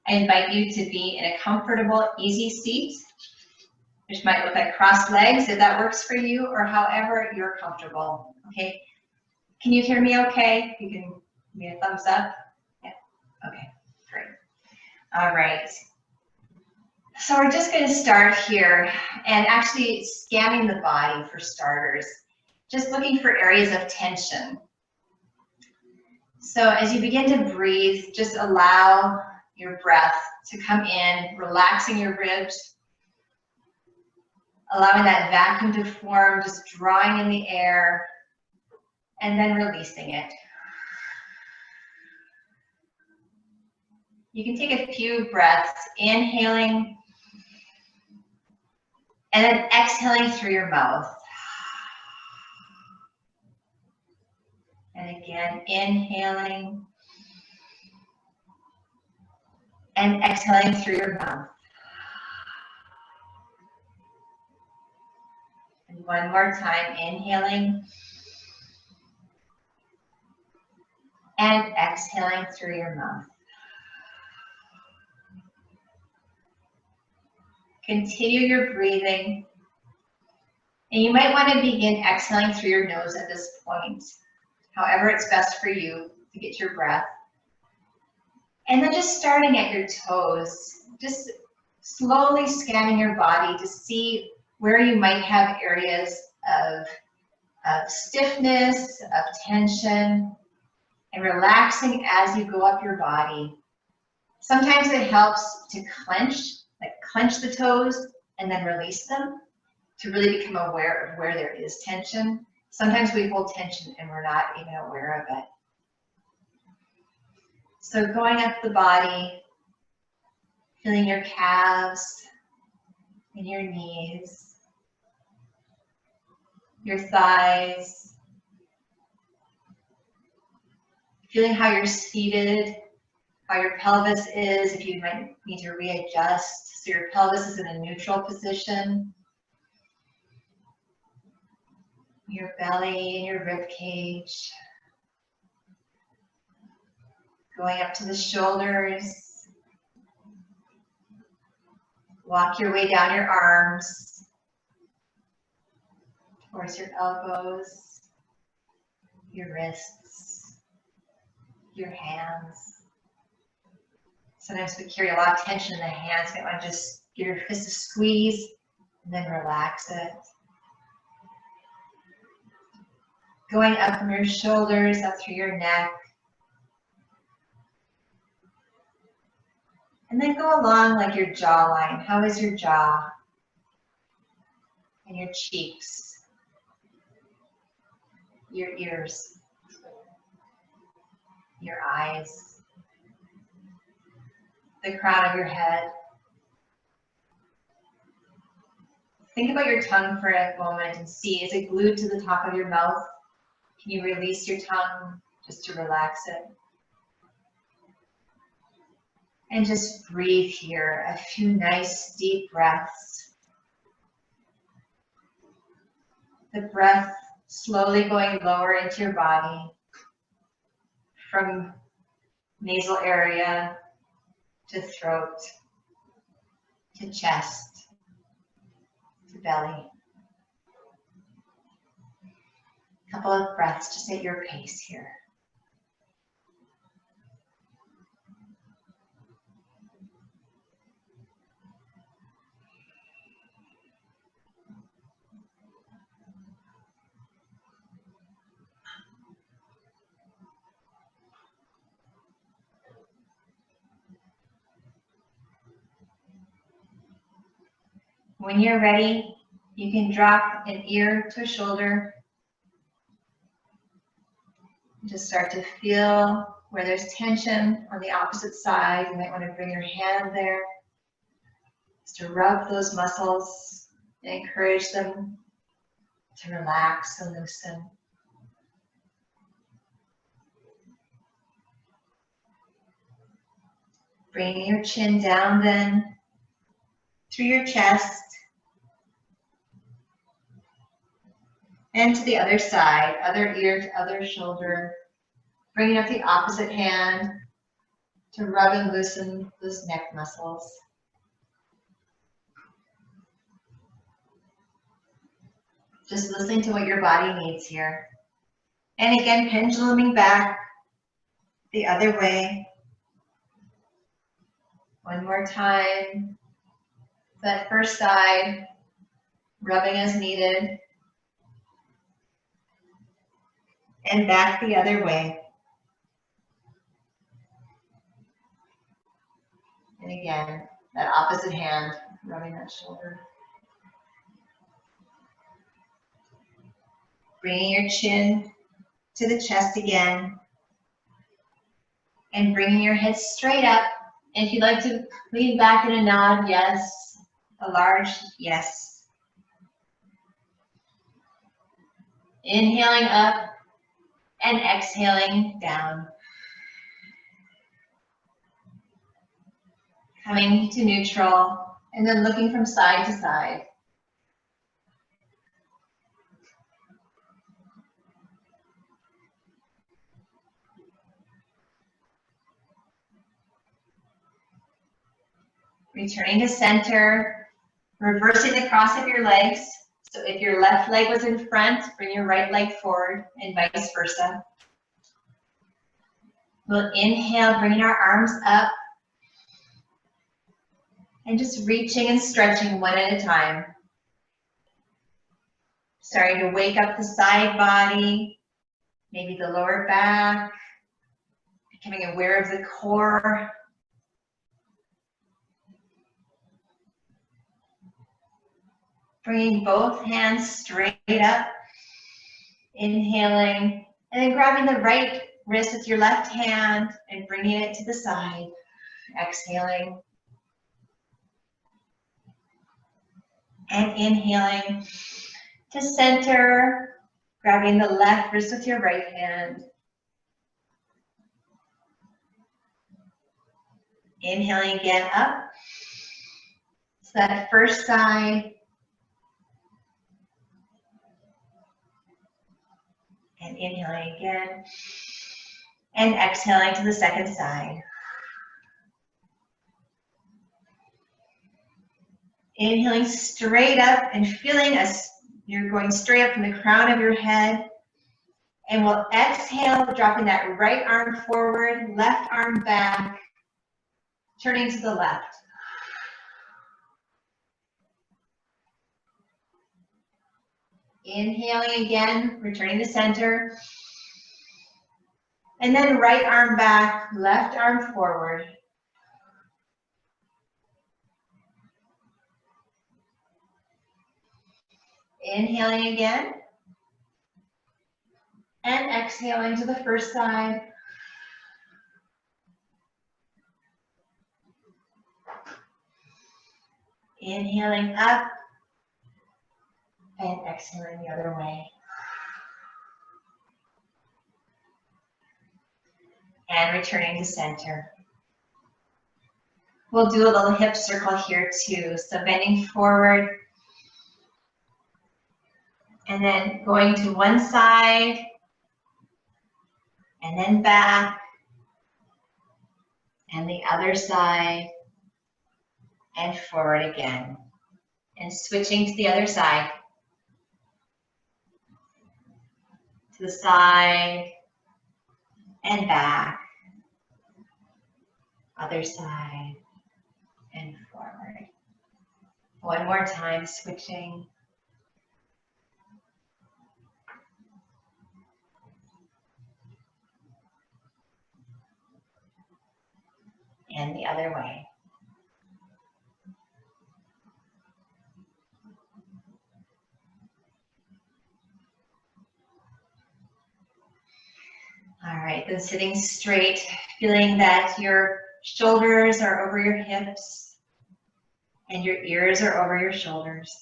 I invite you to be in a comfortable, easy seat, which might look like crossed legs if that works for you, or however you're comfortable, okay? Can you hear me okay? You can give me a thumbs up. Yeah, okay, great. All right. So we're just going to start here and actually scanning the body for starters, just looking for areas of tension. So as you begin to breathe, just allow your breath to come in, relaxing your ribs, allowing that vacuum to form, just drawing in the air, and then releasing it. You can take a few breaths, inhaling, and then exhaling through your mouth. And again, inhaling and exhaling through your mouth. And one more time, inhaling and exhaling through your mouth. Continue your breathing. And you might want to begin exhaling through your nose at this point. However it's best for you to get your breath. And then just starting at your toes, just slowly scanning your body to see where you might have areas of stiffness, of tension, and relaxing as you go up your body. Sometimes it helps to clench the toes and then release them to really become aware of where there is tension. Sometimes we hold tension and we're not even aware of it. So going up the body, feeling your calves and your knees, your thighs, feeling how you're seated, how your pelvis is, if you might need to readjust. So your pelvis is in a neutral position. Your belly and your rib cage. Going up to the shoulders. Walk your way down your arms towards your elbows, your wrists, your hands. Sometimes we carry a lot of tension in the hands. You might want to just give your fist a squeeze and then relax it. Going up from your shoulders, up through your neck. And then go along like your jawline. How is your jaw? And your cheeks. Your ears. Your eyes. The crown of your head. Think about your tongue for a moment and see, is it glued to the top of your mouth? Can you release your tongue just to relax it? And just breathe here, a few nice deep breaths. The breath slowly going lower into your body from nasal area to throat, to chest, to belly. A couple of breaths just at your pace here. When you're ready, you can drop an ear to a shoulder. Just start to feel where there's tension on the opposite side. You might want to bring your hand there just to rub those muscles and encourage them to relax and loosen. Bringing your chin down then through your chest and to the other side, other ear to other shoulder. Bringing up the opposite hand to rub and loosen those neck muscles. Just listening to what your body needs here. And again, penduluming back the other way. One more time. That first side, rubbing as needed. And back the other way. And again, that opposite hand, rubbing that shoulder. Bringing your chin to the chest again. And bringing your head straight up. And if you'd like to lean back in a nod, yes. A large yes. Inhaling up and exhaling down. Coming to neutral and then looking from side to side. Returning to center, reversing the cross of your legs. So if your left leg was in front, bring your right leg forward and vice versa. We'll inhale, bringing our arms up. And just reaching and stretching one at a time. Starting to wake up the side body, maybe the lower back, becoming aware of the core. Bringing both hands straight up, inhaling, and then grabbing the right wrist with your left hand and bringing it to the side, exhaling. And inhaling to center, grabbing the left wrist with your right hand. Inhaling again up. So that first side. And inhaling again. And exhaling to the second side. Inhaling straight up and feeling as you're going straight up from the crown of your head. And we'll exhale, dropping that right arm forward, left arm back, turning to the left. Inhaling again, returning to center. And then right arm back, left arm forward. Inhaling again. And exhaling to the first side. Inhaling up. And exhaling the other way. And returning to center. We'll do a little hip circle here too. So bending forward. And then going to one side. And then back. And the other side. And forward again. And switching to the other side. To the side. And back. Other side. And forward. One more time, switching. And the other way. All right, then sitting straight, feeling that your shoulders are over your hips and your ears are over your shoulders.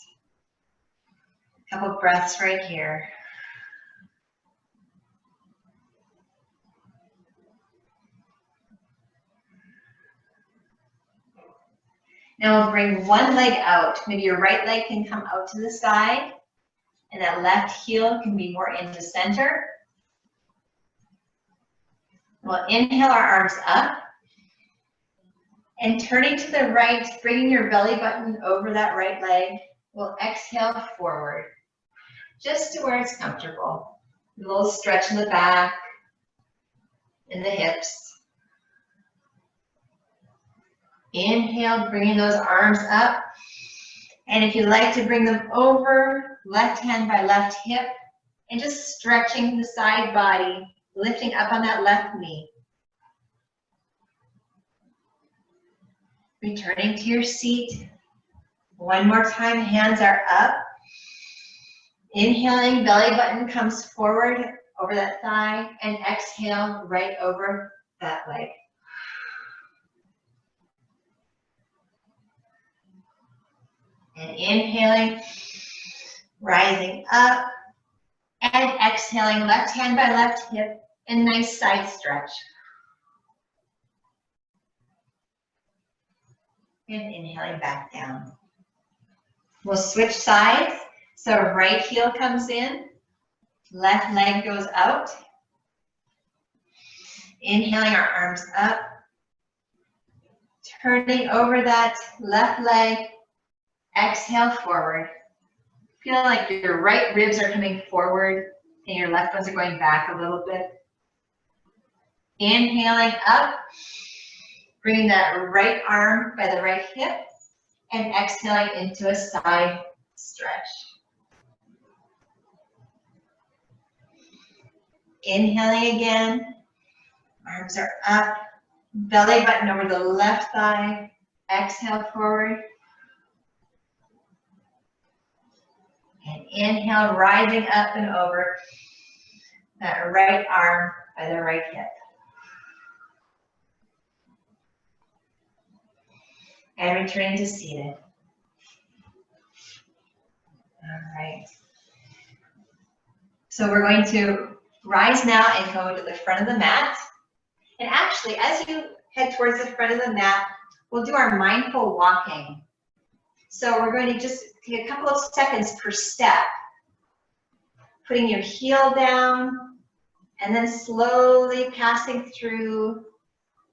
A couple breaths right here. Now we'll bring one leg out. Maybe your right leg can come out to the side and that left heel can be more into center. We'll inhale our arms up And turning to the right, bringing your belly button over that right leg. We'll exhale forward, just to where it's comfortable. A little stretch in the back, in the hips. Inhale, bringing those arms up. And if you'd like to bring them over, left hand by left hip, and just stretching the side body, lifting up on that left knee. Returning to your seat. One more time, hands are up. Inhaling, belly button comes forward over that thigh, and exhale right over that leg. And inhaling, rising up, and exhaling, left hand by left hip, and nice side stretch. And inhaling back down. We'll switch sides. So right heel comes in, left leg goes out. Inhaling, our arms up. Turning over that left leg, exhale forward. Feel like your right ribs are coming forward and your left ones are going back a little bit. Inhaling up, bringing that right arm by the right hip, and exhaling into a side stretch. Inhaling again, arms are up, belly button over the left thigh, exhale forward. And inhale, rising up and over that right arm by the right hip. And returning to seated. All right. So we're going to rise now and go to the front of the mat. And actually, as you head towards the front of the mat, we'll do our mindful walking. So we're going to just take a couple of seconds per step, putting your heel down, and then slowly passing through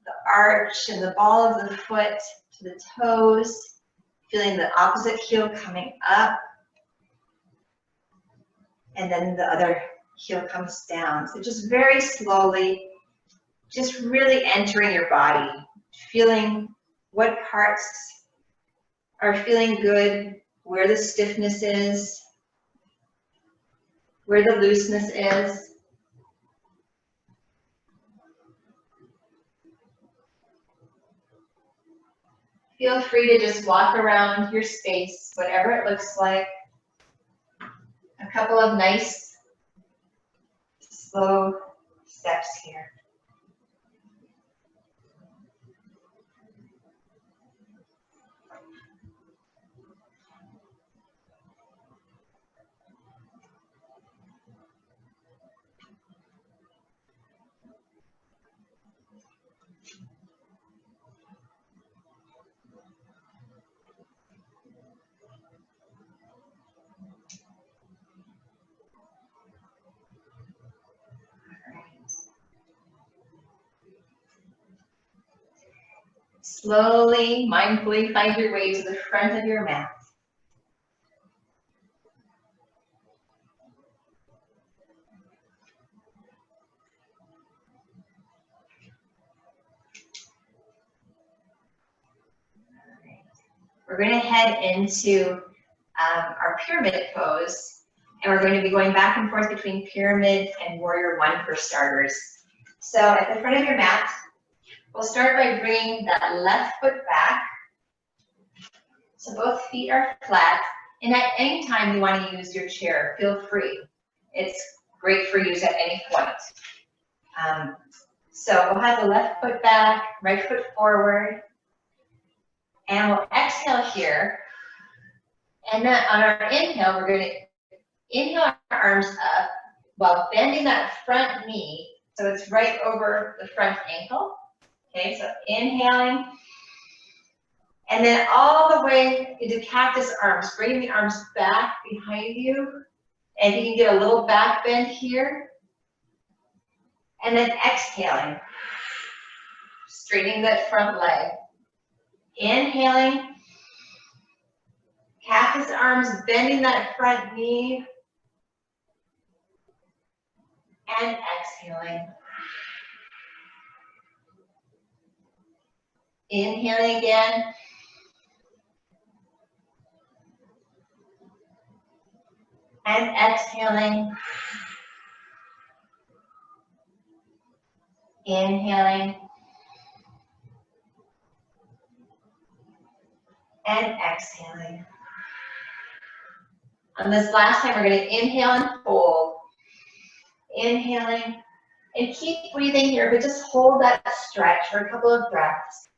the arch and the ball of the foot to the toes, feeling the opposite heel coming up, and then the other heel comes down. So just very slowly, just really entering your body, feeling what parts are feeling good, where the stiffness is, where the looseness is. Feel free to just walk around your space, whatever it looks like. A couple of nice, slow steps here. Slowly, mindfully find your way to the front of your mat. We're going to head into our pyramid pose, and we're going to be going back and forth between pyramid and warrior one for starters. So at the front of your mat, we'll start by bringing that left foot back. So both feet are flat, and at any time you want to use your chair, feel free. It's great for use at any point. So we'll have the left foot back, right foot forward, and we'll exhale here. And then on our inhale, we're going to inhale our arms up while bending that front knee, so it's right over the front ankle. Okay, so inhaling, and then all the way into cactus arms, bringing the arms back behind you, and you can get a little back bend here, and then exhaling, straightening that front leg. Inhaling. Cactus arms, bending that front knee. And exhaling. Inhaling again. And exhaling. Inhaling. And exhaling. On this last time, we're going to inhale and hold. Inhaling. And keep breathing here, but just hold that stretch for a couple of breaths.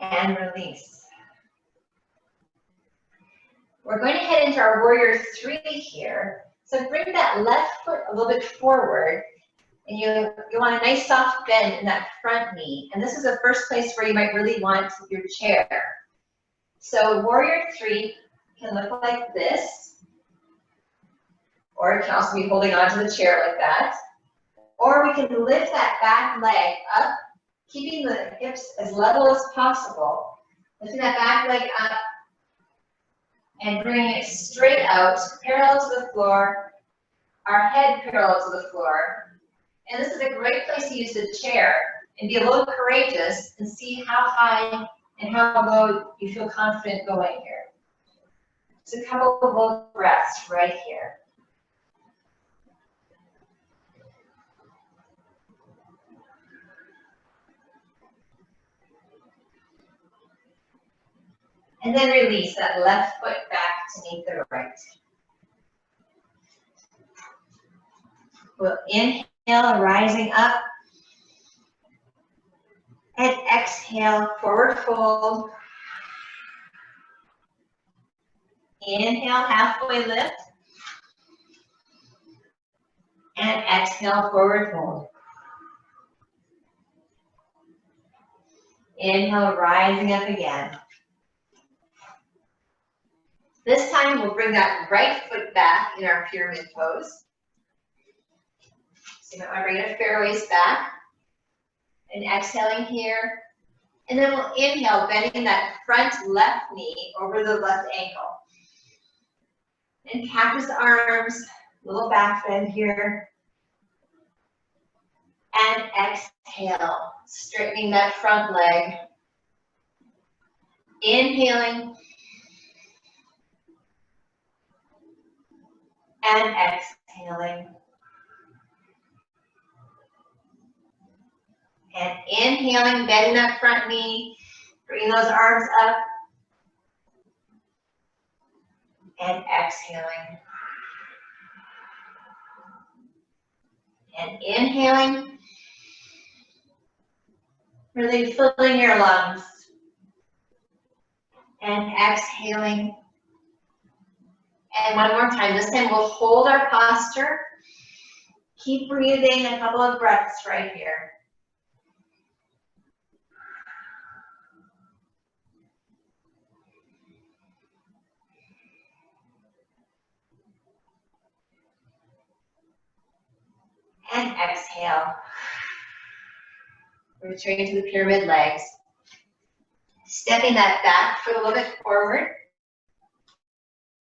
And release. We're going to head into our warrior three here. So bring that left foot a little bit forward, and you want a nice soft bend in that front knee. And this is the first place where you might really want your chair. So warrior three can look like this, or it can also be holding onto the chair like that. Or we can lift that back leg up, keeping the hips as level as possible. Lifting that back leg up and bringing it straight out, parallel to the floor, our head parallel to the floor. And this is a great place to use the chair and be a little courageous and see how high and how low you feel confident going here. So a couple of little breaths right here. And then release that left foot back to meet the right. We'll inhale, rising up. And exhale, forward fold. Inhale, halfway lift. And exhale, forward fold. Inhale, rising up again. This time we'll bring that right foot back in our pyramid pose. So you might want to bring it fairways back. And exhaling here. And then we'll inhale, bending that front left knee over the left ankle. And cactus arms, little back bend here. And exhale, straightening that front leg. Inhaling. And exhaling. And inhaling, bending that front knee, bringing those arms up. And exhaling. And inhaling. Really filling your lungs. And exhaling. And one more time. This time we'll hold our posture. Keep breathing a couple of breaths right here. And exhale. Returning to the pyramid legs. Stepping that back foot a little bit forward.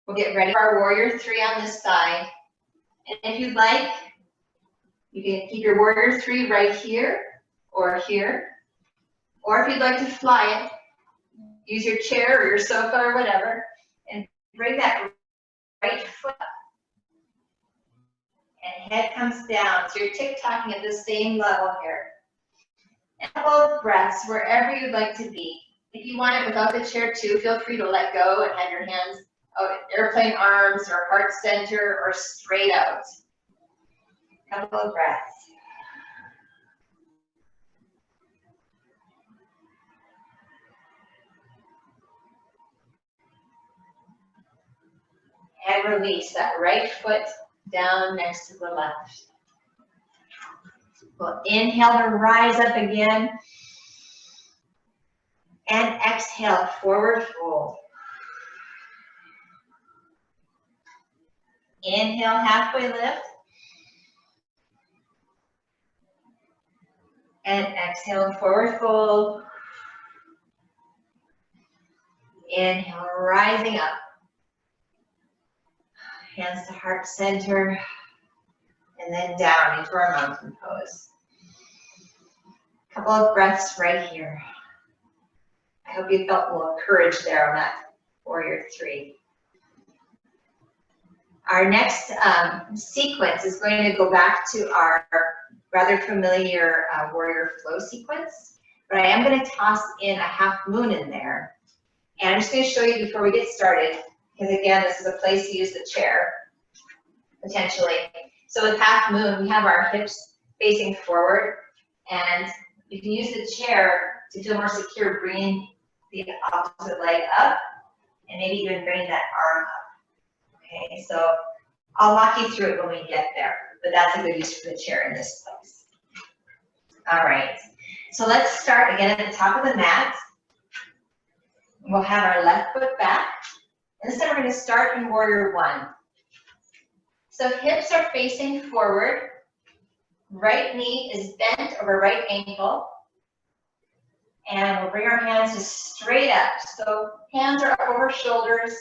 We'll get ready for our warrior three on this side. And if you'd like, you can keep your warrior three right here or here. Or if you'd like to fly it, use your chair or your sofa or whatever, and bring that right foot up. And head comes down. So you're tick-tocking at the same level here. And a couple of breaths wherever you'd like to be. If you want it without the chair too, feel free to let go and have your hands out, airplane arms or heart center or straight out. A couple of breaths. And release that right foot down next to the left. We'll inhale to rise up again. And exhale, forward fold. Inhale, halfway lift. And exhale, forward fold. Inhale, rising up. Hands to heart center. And then down into our mountain pose. Couple of breaths right here. I hope you felt a little courage there on that warrior 3. Our next sequence is going to go back to our rather familiar warrior flow sequence, but I am going to toss in a half moon in there. And I'm just going to show you before we get started, because again, this is a place to use the chair, potentially. So with half moon, we have our hips facing forward, and you can use the chair to feel more secure, bringing the opposite leg up, and maybe even bringing that arm up. Okay, so I'll walk you through it when we get there, but that's a good use for the chair in this place. All right, so let's start again at the top of the mat. We'll have our left foot back, and this time we're going to start in warrior 1. So hips are facing forward, right knee is bent over right ankle, and we'll bring our hands just straight up. So hands are over shoulders,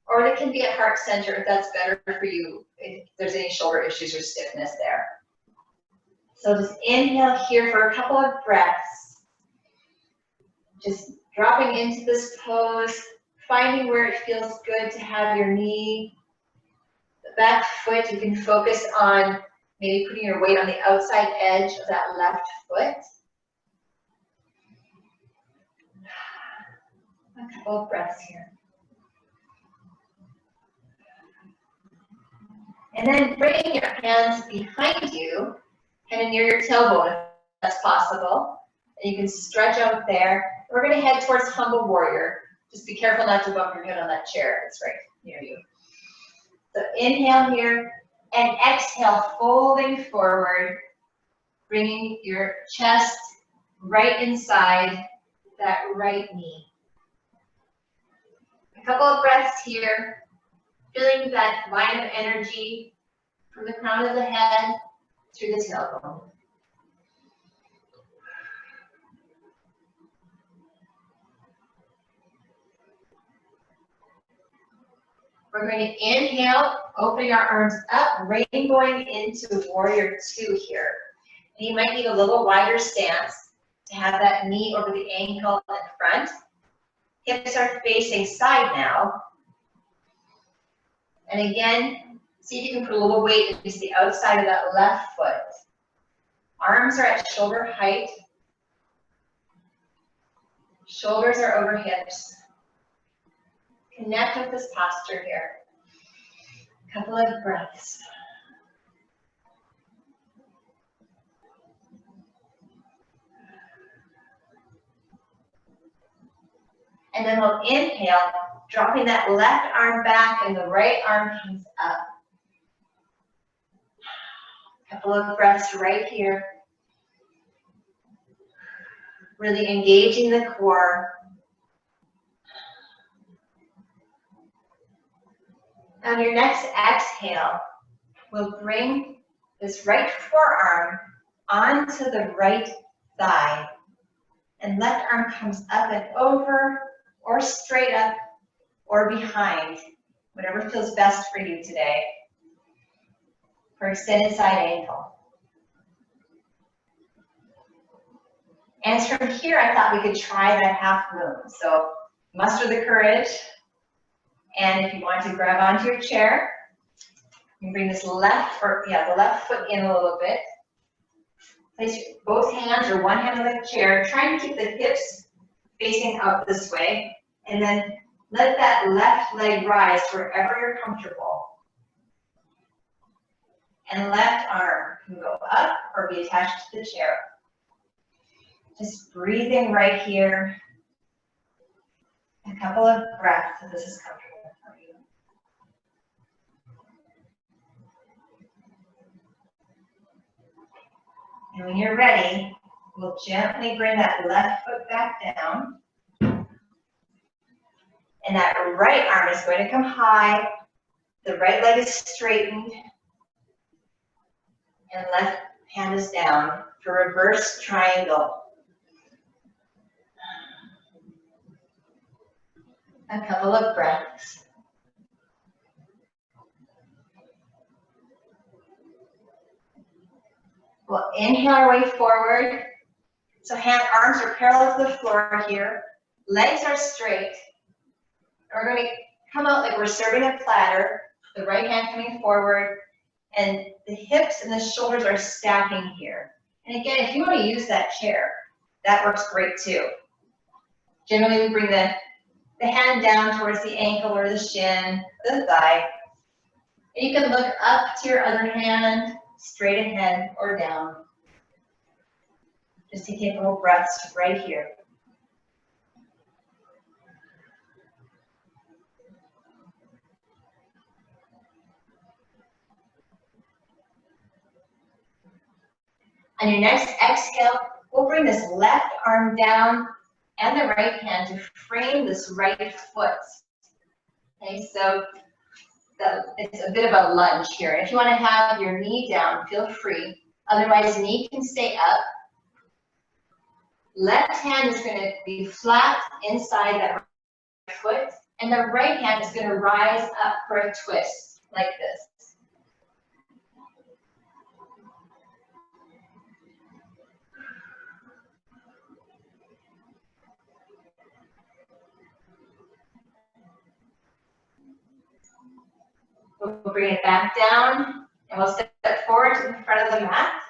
or they can be at heart center if that's better for you, if there's any shoulder issues or stiffness there. So just inhale here for a couple of breaths. Just dropping into this pose, finding where it feels good to have your knee, the back foot. You can focus on maybe putting your weight on the outside edge of that left foot. A couple of breaths here. And then bringing your hands behind you, kind of near your tailbone if that's possible. And you can stretch out there. We're going to head towards humble warrior. Just be careful not to bump your head on that chair. It's right near you. So inhale here and exhale, folding forward, bringing your chest right inside that right knee. A couple of breaths here, feeling that line of energy from the crown of the head through the tailbone. We're going to inhale, opening our arms up, rainbowing into warrior 2 here. And you might need a little wider stance to have that knee over the ankle in front. Hips are facing side now. And again, see if you can put a little weight against the outside of that left foot. Arms are at shoulder height. Shoulders are over hips. Connect with this posture here. A couple of breaths. And then we'll inhale, dropping that left arm back and the right arm comes up. A couple of breaths right here. Really engaging the core. On your next exhale, we'll bring this right forearm onto the right thigh. And left arm comes up and over, or straight up, or behind, whatever feels best for you today, for extended side ankle. And from here, I thought we could try that half moon. So muster the courage. And if you want to grab onto your chair, you can bring this the left foot in a little bit. Place both hands or one hand on the chair, trying to keep the hips facing out this way. And then let that left leg rise wherever you're comfortable. And left arm can go up or be attached to the chair. Just breathing right here. A couple of breaths if this is comfortable for you. And when you're ready, we'll gently bring that left foot back down. And that right arm is going to come high. The right leg is straightened. And left hand is down. for reverse triangle. A couple of breaths. We'll inhale our way forward. So arms are parallel to the floor here. Legs are straight. We're going to come out like we're serving a platter. The right hand coming forward. And the hips and the shoulders are stacking here. And again, if you want to use that chair, that works great too. Generally, we bring the hand down towards the ankle or the shin, the thigh. And you can look up to your other hand, straight ahead or down. Just take a couple breaths right here. On your next exhale, we'll bring this left arm down and the right hand to frame this right foot. Okay, so it's a bit of a lunge here. If you want to have your knee down, feel free. Otherwise, knee can stay up. Left hand is going to be flat inside that right foot, and the right hand is going to rise up for a twist, like this. We'll bring it back down, and we'll step forward to the front of the mat,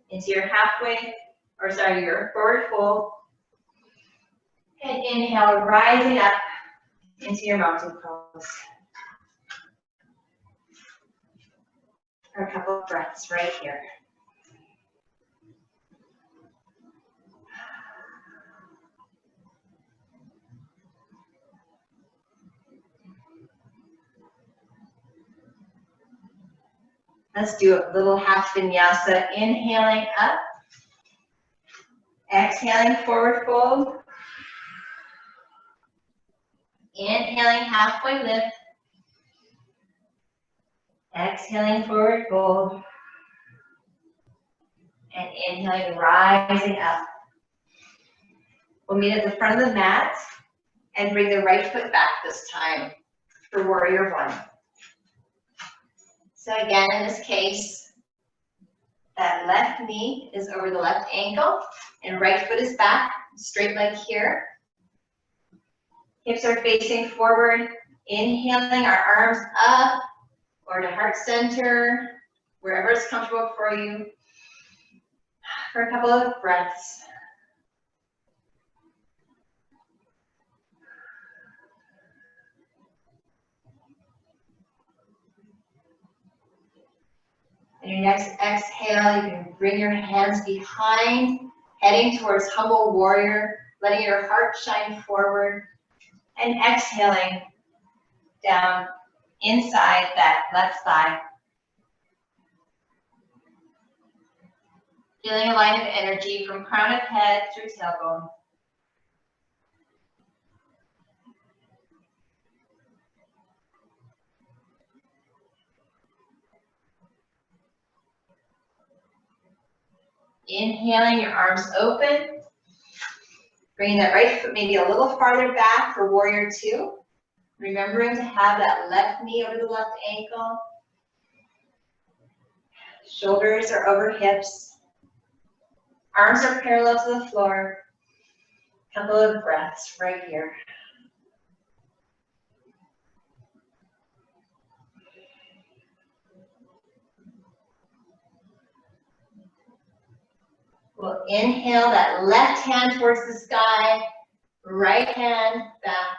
into your your forward fold. And inhale, rising up into your mountain pose. For a couple of breaths right here. Let's do a little half vinyasa. Inhaling up. Exhaling, forward fold. Inhaling, halfway lift. Exhaling, forward fold. And inhaling, rising up. We'll meet at the front of the mat and bring the right foot back this time for warrior one. So again, in this case, that left knee is over the left ankle and right foot is back, straight leg here. Hips are facing forward, inhaling our arms up or to heart center, wherever is comfortable for you, for a couple of breaths. And your next exhale, you can bring your hands behind, heading towards humble warrior, letting your heart shine forward, and exhaling down inside that left thigh. Feeling a line of energy from crown of head through tailbone. Inhaling, your arms open. Bringing that right foot maybe a little farther back for warrior two. Remembering to have that left knee over the left ankle. Shoulders are over hips. Arms are parallel to the floor. Couple of breaths right here. We'll inhale that left hand towards the sky, right hand back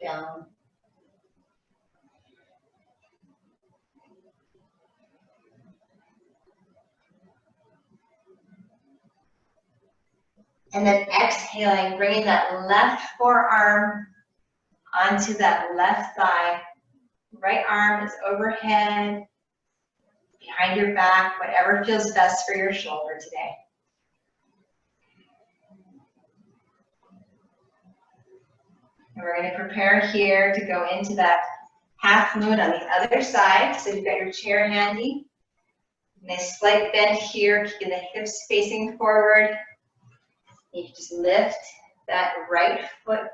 down. And then exhaling, bringing that left forearm onto that left thigh. Right arm is overhead, behind your back, whatever feels best for your shoulder today. And we're going to prepare here to go into that half moon on the other side. So you've got your chair handy. Nice slight bend here, keeping the hips facing forward. You can just lift that right foot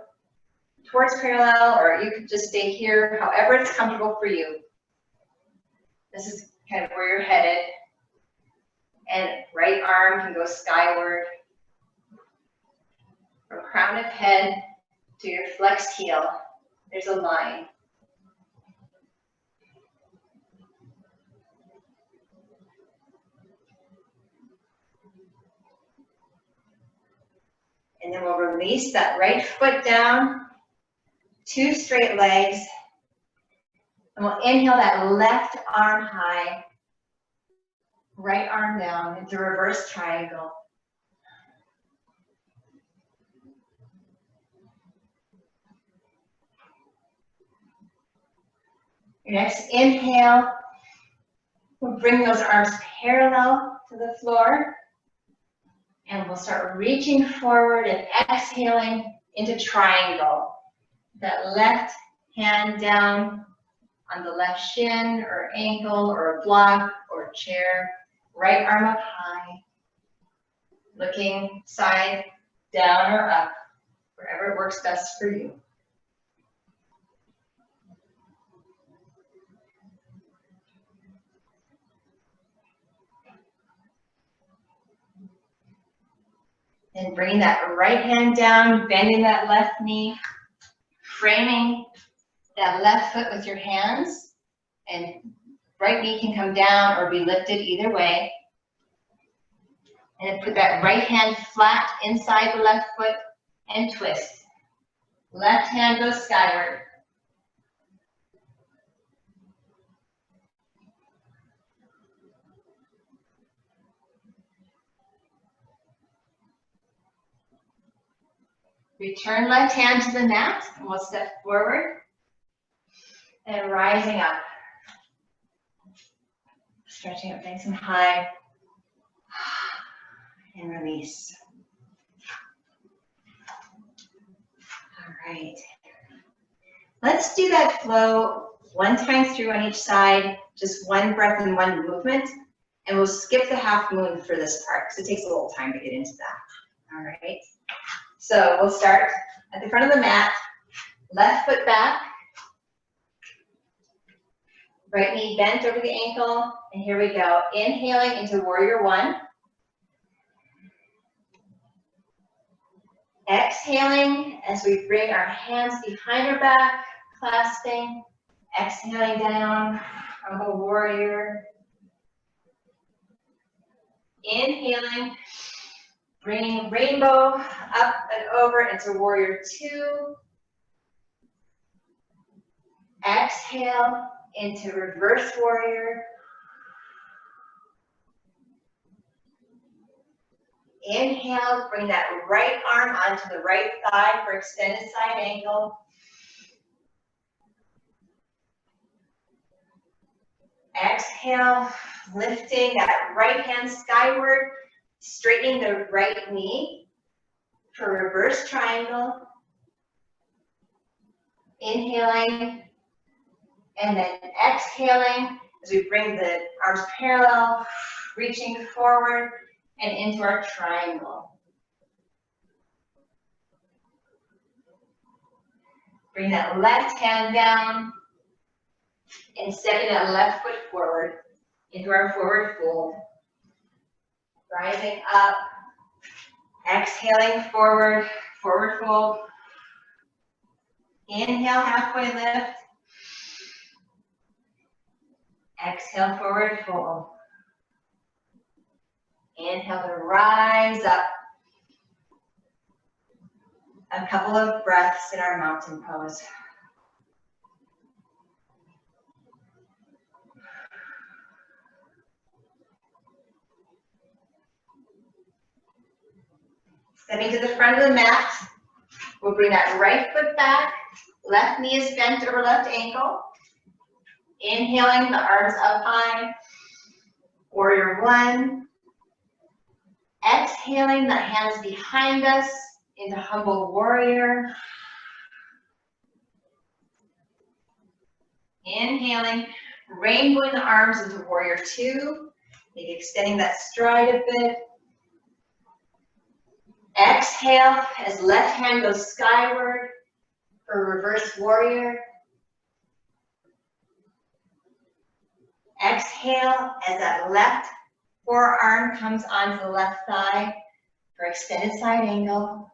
towards parallel, or you could just stay here, however it's comfortable for you. This is kind of where you're headed. And right arm can go skyward. From crown of head to your flexed heel, there's a line. And then we'll release that right foot down, 2 straight legs. And we'll inhale that left arm high, right arm down into reverse triangle. Your next inhale, we'll bring those arms parallel to the floor. And we'll start reaching forward and exhaling into triangle. That left hand down on the left shin or ankle or a block or chair. Right arm up high. Looking side, down or up, wherever it works best for you. And bring that right hand down, bending that left knee, framing that left foot with your hands, and right knee can come down or be lifted either way. And then put that right hand flat inside the left foot and twist. Left hand goes skyward. Return left hand to the mat, and we'll step forward and rising up. Stretching up nice and high. And release. All right. Let's do that flow one time through on each side, just one breath and one movement, and we'll skip the half moon for this part because it takes a little time to get into that. All right. So we'll start at the front of the mat, left foot back, right knee bent over the ankle, and here we go. Inhaling into warrior one. Exhaling as we bring our hands behind our back, clasping. Exhaling down, humble warrior. Inhaling, bringing rainbow up and over into warrior two. Exhale into reverse warrior. Inhale, bring that right arm onto the right thigh for extended side angle. Exhale, lifting that right hand skyward, straightening the right knee for reverse triangle. Inhaling, and then exhaling as we bring the arms parallel, reaching forward and into our triangle. Bring that left hand down and stepping that left foot forward into our forward fold. Rising up, exhaling forward, forward fold. Inhale, halfway lift. Exhale, forward fold. Inhale to rise up. A couple of breaths in our mountain pose. Stepping to the front of the mat, we'll bring that right foot back. Left knee is bent over left ankle. Inhaling, the arms up high. Warrior one. Exhaling, the hands behind us into humble warrior. Inhaling, rainbowing the arms into warrior two. Maybe extending that stride a bit. Exhale as left hand goes skyward for reverse warrior. Exhale as that left forearm comes onto the left thigh for extended side angle.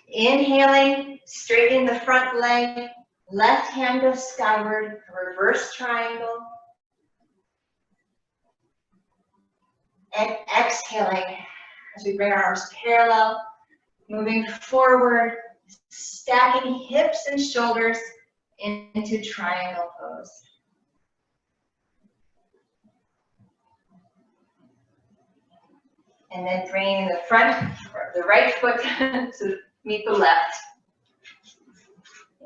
Inhaling, straighten the front leg. Left hand goes skyward for reverse triangle. And exhaling as we bring our arms parallel, moving forward, stacking hips and shoulders into triangle pose. And then bringing the front, or the right foot to meet the left.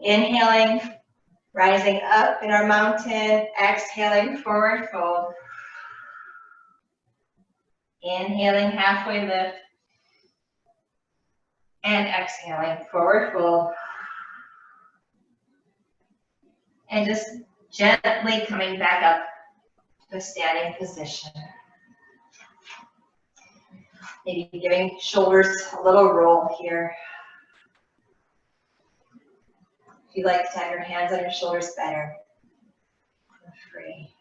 Inhaling, rising up in our mountain, exhaling, forward fold. Inhaling, halfway lift. And exhaling, forward fold. And just gently coming back up to a standing position. Maybe giving shoulders a little roll here. If you like to have your hands on your shoulders better, feel free.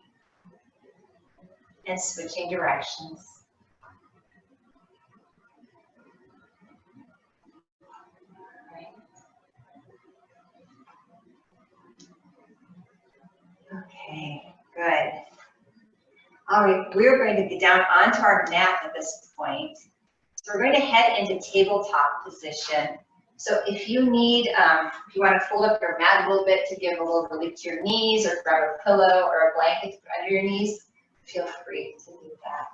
And switching directions. Okay, good. All right, we're going to get down onto our mat at this point. So we're going to head into tabletop position. So if you need, if you want to fold up your mat a little bit to give a little relief to your knees, or grab a pillow or a blanket to put under your knees, feel free to do that.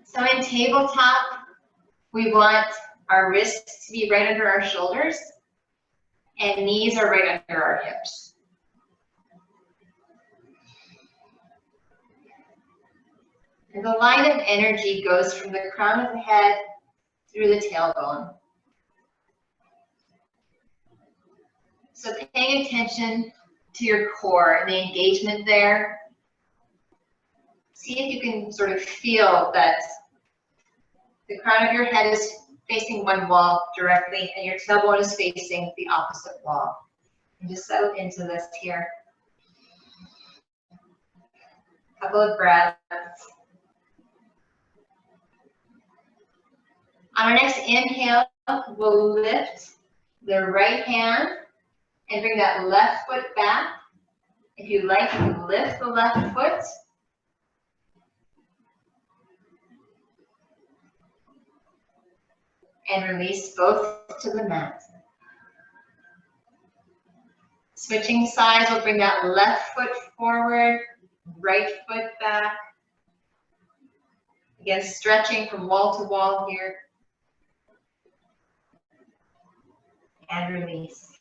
So in tabletop, we want our wrists to be right under our shoulders, and knees are right under our hips. And the line of energy goes from the crown of the head through the tailbone. So paying attention to your core and the engagement there. See if you can sort of feel that the crown of your head is facing one wall directly and your tailbone is facing the opposite wall. And just settle into this here. A couple of breaths. On our next inhale, we'll lift the right hand and bring that left foot back. If you like, you can lift the left foot. And release both to the mat. Switching sides, we'll bring that left foot forward, right foot back. Again, stretching from wall to wall here. And release.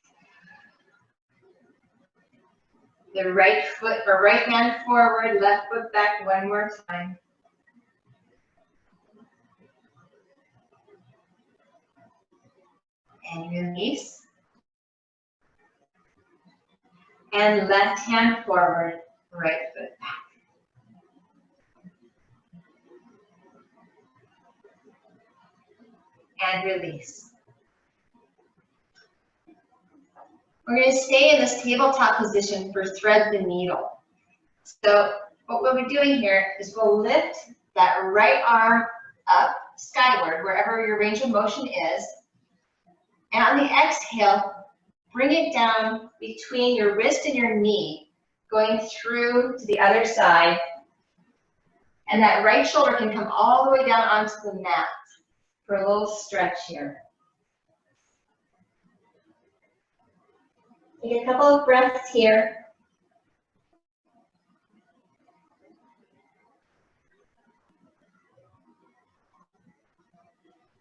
The right foot, or right hand forward, left foot back one more time. And release. And left hand forward, right foot back. And release. We're going to stay in this tabletop position for thread the needle. So what we'll be doing here is we'll lift that right arm up skyward, wherever your range of motion is. And on the exhale, bring it down between your wrist and your knee, going through to the other side. And that right shoulder can come all the way down onto the mat for a little stretch here. Take a couple of breaths here.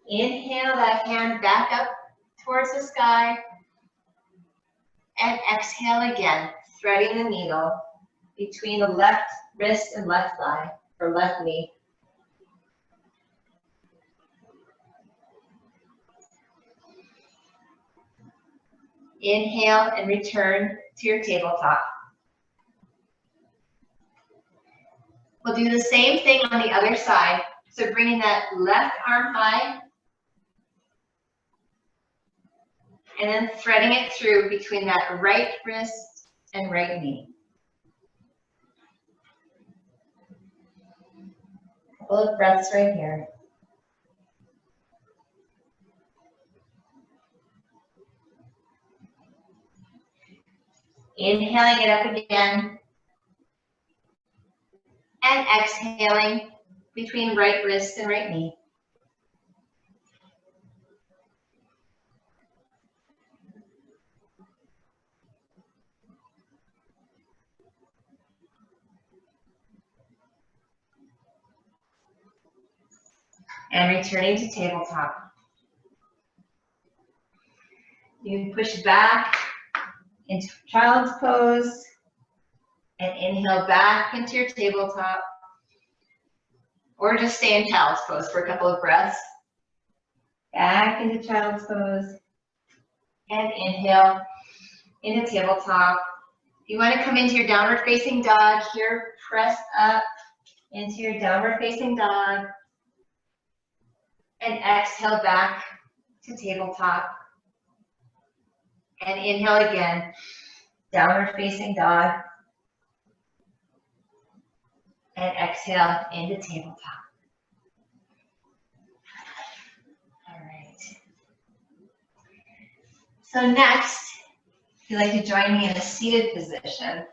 Inhale that hand back up towards the sky. And exhale again, threading the needle between the left wrist and left thigh, or left knee. Inhale and return to your tabletop. We'll do the same thing on the other side. So bringing that left arm high, and then threading it through between that right wrist and right knee. A couple of breaths right here. Inhaling it up again. And exhaling between right wrist and right knee. And returning to tabletop. You can push back into child's pose and inhale back into your tabletop, or just stay in child's pose for a couple of breaths. Back into child's pose and inhale into tabletop. If you want to come into your downward facing dog here, press up into your downward facing dog and exhale back to tabletop. And inhale again, downward facing dog. And exhale into tabletop. All right. So next, if you'd like to join me in a seated position,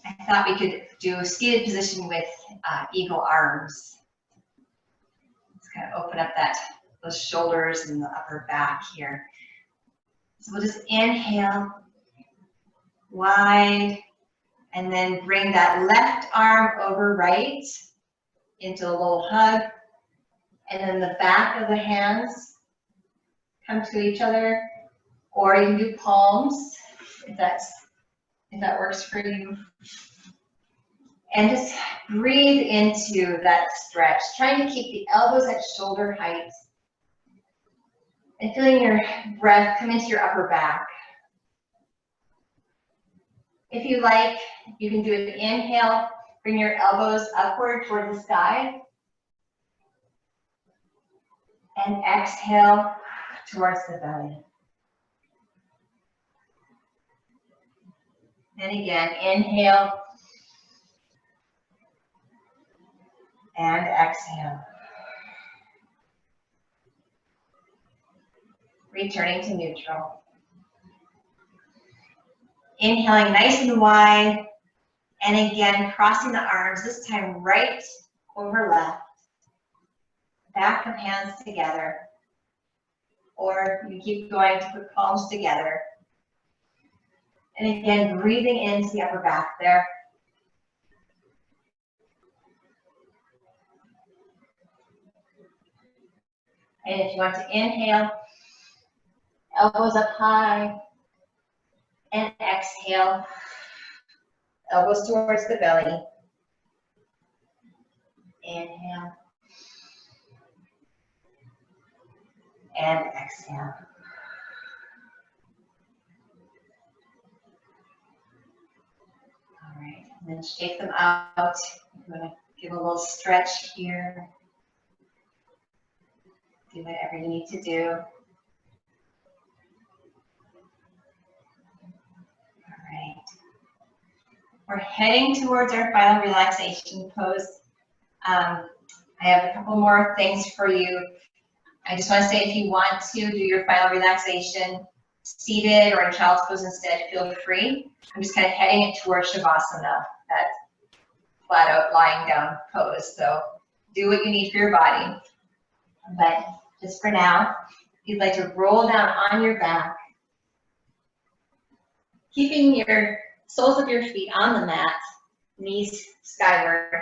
I thought we could do a seated position with eagle arms. Let's kind of open up those shoulders and the upper back here. So we'll just inhale wide, and then bring that left arm over right into a little hug, and then the back of the hands come to each other, or you can do palms if that works for you. And just breathe into that stretch, trying to keep the elbows at shoulder height, and feeling your breath come into your upper back. If you like, you can do an inhale, bring your elbows upward toward the sky, and exhale towards the belly. And again, inhale, and exhale. Returning to neutral. Inhaling nice and wide, and again, crossing the arms, this time right over left. Back of hands together. Or you keep going to put palms together. And again, breathing into the upper back there. And if you want to inhale, elbows up high, and exhale, elbows towards the belly. Inhale, and exhale. All right, and then shake them out. I'm going to give a little stretch here. Do whatever you need to do. All right. We're heading towards our final relaxation pose. I have a couple more things for you. I just want to say, if you want to do your final relaxation seated or in child's pose instead, feel free. I'm just kind of heading it towards Shavasana, that flat out lying down pose. So do what you need for your body. But just for now, if you'd like to roll down on your back, keeping your soles of your feet on the mat, knees skyward,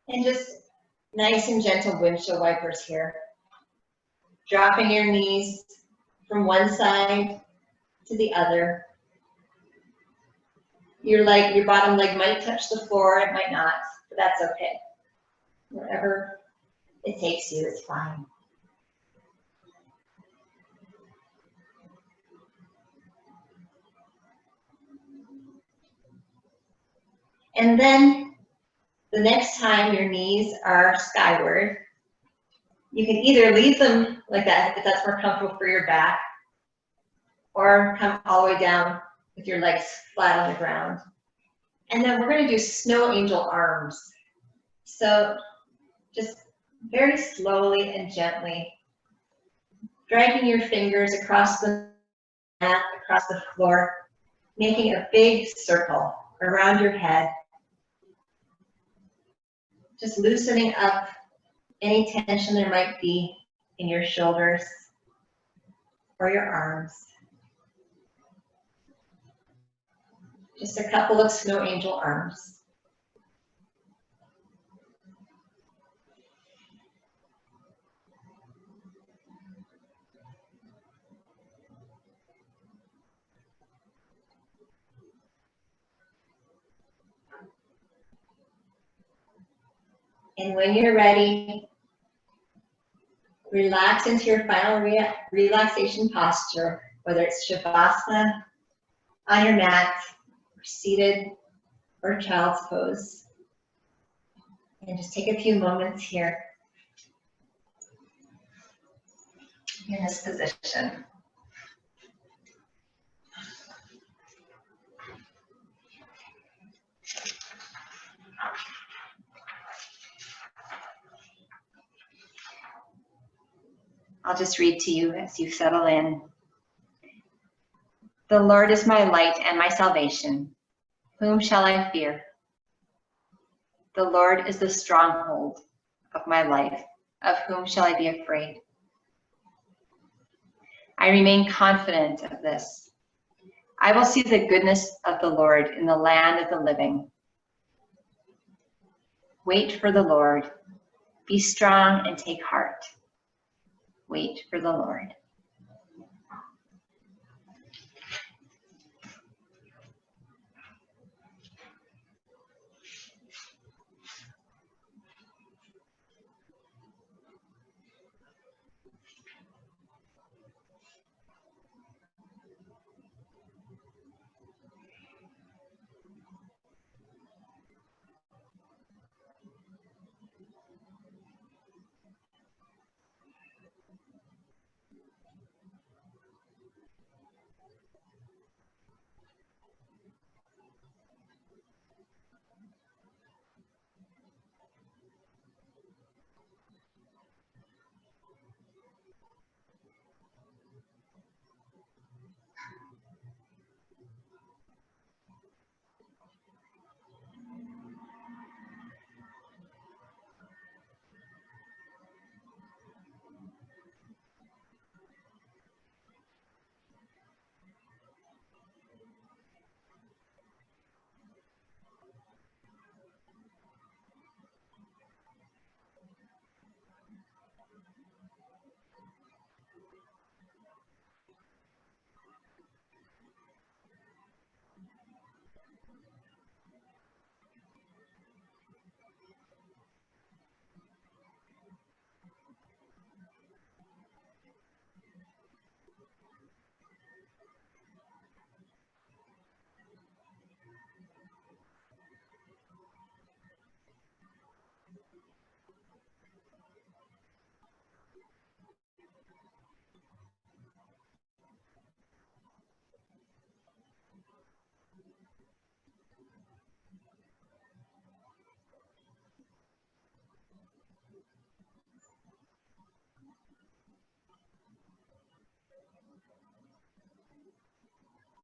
and just nice and gentle windshield wipers here. Dropping your knees from one side to the other. Your bottom leg might touch the floor, it might not, but that's okay. Wherever it takes you, it's fine. And then the next time your knees are skyward, you can either leave them like that if that's more comfortable for your back, or come all the way down with your legs flat on the ground. And then we're going to do snow angel arms. So just very slowly and gently, dragging your fingers across the mat, across the floor, making a big circle around your head. Just loosening up any tension there might be in your shoulders or your arms. Just a couple of snow angel arms. And when you're ready, relax into your final relaxation posture, whether it's Shavasana, on your mat, or seated, or child's pose. And just take a few moments here in this position. I'll just read to you as you settle in. The Lord is my light and my salvation. Whom shall I fear? The Lord is the stronghold of my life. Of whom shall I be afraid? I remain confident of this. I will see the goodness of the Lord in the land of the living. Wait for the Lord. Be strong and take heart. Wait for the Lord.